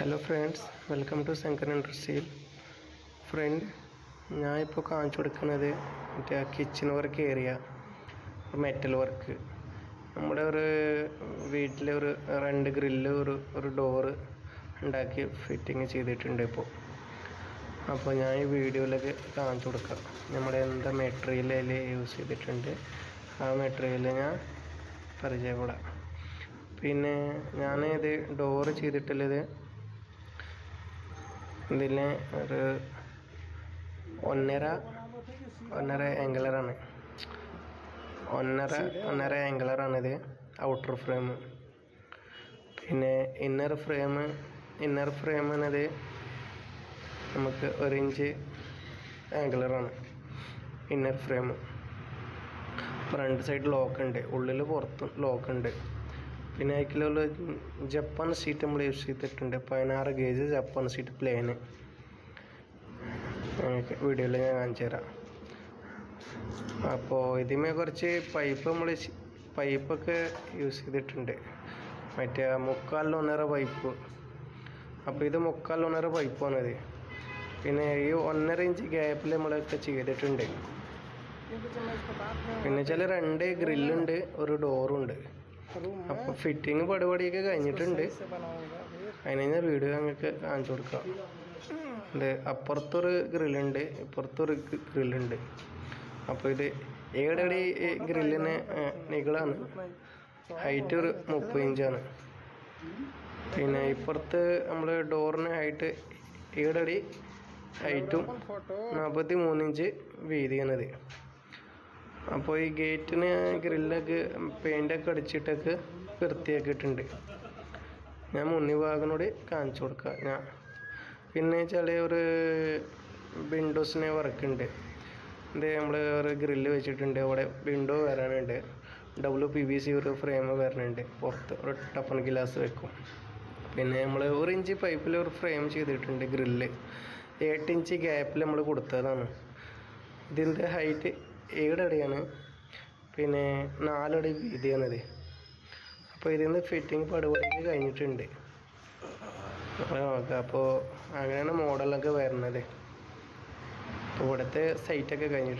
Hello friends, welcome to Shankar ഇൻഡസ്ട്രിയിൽ. Friend, ഞാൻ ഇപ്പോൾ കാണിച്ചു കൊടുക്കുന്നത് മറ്റേ kitchen work area metal work. നമ്മുടെ ഒരു വീട്ടിലെ ഒരു 2 ഗ്രില്ല് ഒരു ഡോറ് ഉണ്ടാക്കി ഫിറ്റിങ് ചെയ്തിട്ടുണ്ട് അപ്പോൾ ഞാൻ ഈ വീഡിയോയിലേക്ക് കാണിച്ചു കൊടുക്കാം. നമ്മുടെ എന്താ മെറ്റീരിയൽ അതിൽ യൂസ് ചെയ്തിട്ടുണ്ട്, ആ മെറ്റീരിയൽ ഞാൻ പരിചയപ്പെടാം. പിന്നെ ഞാൻ ഇത് ഡോറ് ചെയ്തിട്ടുള്ളത് ഇതിന് ഒരു 1.5 ആംഗിളറാണ്. 1.5 ആംഗിളറാണിത് ഔട്ടർ ഫ്രെയിം. പിന്നെ ഇന്നർ ഫ്രെയിം എന്നത് നമുക്ക് 1 ഇഞ്ച് ആംഗിളറാണ് inner frame. Front side lock ഉണ്ട്, ഉള്ളിൽ പുറത്തും ലോക്ക് ഉണ്ട്. പിന്നെ അതിലുള്ള ജപ്പാൻ സീറ്റ് നമ്മൾ യൂസ് ചെയ്തിട്ടുണ്ട്. 16 ഗേജ് ജപ്പാൻ സീറ്റ് പ്ലെയിന്. നമുക്ക് വീഡിയോയിൽ ഞാൻ കാണിച്ചു തരാം. അപ്പോൾ ഇതിന്മേൽ കുറച്ച് പൈപ്പൊക്കെ യൂസ് ചെയ്തിട്ടുണ്ട്. മറ്റേ 3/4 പൈപ്പ്. അപ്പോൾ ഇത് 3/4 പൈപ്പാണിത്. പിന്നെ ഈ 1.5 ഇഞ്ച് ഗ്യാപ്പിൽ നമ്മളൊക്കെ ചെയ്തിട്ടുണ്ട്. പിന്നെ ചില 2 ഗ്രില്ലുണ്ട്, ഒരു ഡോറുണ്ട്. അപ്പോൾ ഫിറ്റിങ് പരിപാടിയൊക്കെ കഴിഞ്ഞിട്ടുണ്ട്. അതിന് വീഡിയോ ഞങ്ങൾക്ക് കാണിച്ചു കൊടുക്കാം. ഇത് അപ്പുറത്തൊരു ഗ്രില്ലുണ്ട്, ഇപ്പുറത്തൊരു ഗ്രില്ലുണ്ട്. അപ്പോൾ ഇത് 7 അടി ഗ്രില്ലിന് നീളമാണ്, ഹൈറ്റ് ഒരു 30 ഇഞ്ചാണ്. പിന്നെ ഇപ്പുറത്ത് നമ്മൾ ഡോറിന് ഹൈറ്റ് 7 അടി ഹൈറ്റും 43 ഇഞ്ച് വീതിയാണിത്. അപ്പോൾ ഈ ഗേറ്റിന് ഗ്രില്ലൊക്കെ പെയിൻ്റൊക്കെ അടിച്ചിട്ടൊക്കെ വൃത്തിയാക്കിയിട്ടുണ്ട്. ഞാൻ മുന്നിൽ ഭാഗനോട് കാണിച്ചു കൊടുക്കാം. പിന്നെ ചില ഒരു വിൻഡോസിന് വർക്കുണ്ട്. ഇത് നമ്മൾ ഒരു ഗ്രില്ല് വെച്ചിട്ടുണ്ട്, അവിടെ വിൻഡോ വരാനുണ്ട്. WPVC ഒരു ഫ്രെയിം വരാനുണ്ട്, പുറത്ത് ഒരു ടഫൺ ഗ്ലാസ് വെക്കും. പിന്നെ നമ്മൾ 1 ഇഞ്ച് പൈപ്പിൽ ഒരു ഫ്രെയിം ചെയ്തിട്ടുണ്ട്. ഗ്രില്ല് 8 ഇഞ്ച് ഗ്യാപ്പിൽ നമ്മൾ കൊടുത്തതാണ്. ഇതിൻ്റെ ഹൈറ്റ് 7 അടിയാണ്, പിന്നെ 4 അടി വീതിയാണിത്. അപ്പോൾ ഇതിൽ നിന്ന് ഫിറ്റിംഗ് പരിപാടിയൊക്കെ കഴിഞ്ഞിട്ടുണ്ട്. നോക്കാം. അപ്പോൾ അങ്ങനെയാണ് മോഡലൊക്കെ വരുന്നത്. ഇവിടുത്തെ സൈറ്റൊക്കെ കഴിഞ്ഞിട്ടുണ്ട്.